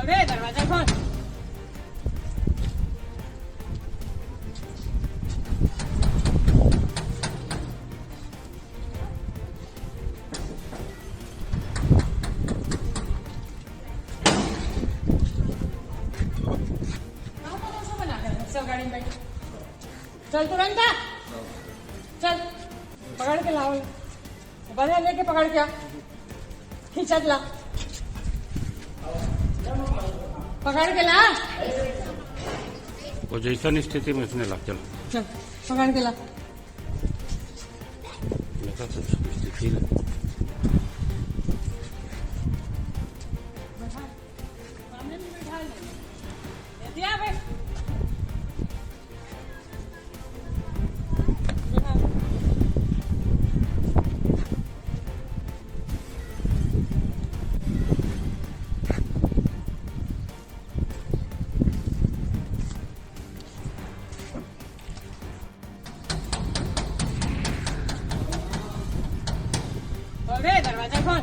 अरे दरवाजा खोल. चल गाड़ी में बैठ. चल तुरंत आ. चल पकड़ के लाओ. बने लेके पकड़ के आ. खींचत ला. पकड़ के ला. वो जैसा स्थिति में उसने ला. चल चल पकड़ के ला. स्थिति सामने में बैठा ले. दिया भाई. अरे दरवाजा खोल.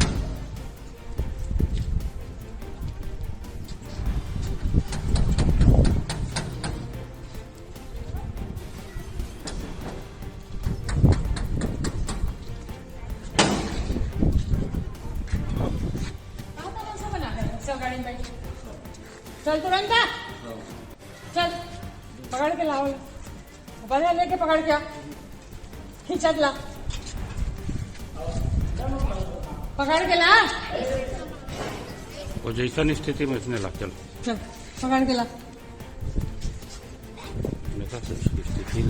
चल गाड़ी में बैठ. चल तुरंत आ. चल पकड़ के लाओ. बने लेके पकड़ के आ. खींचत ला. पकड़ के ला. वो जैसा स्थिति में उसने ला. चल चल पकड़ के ला. स्थिति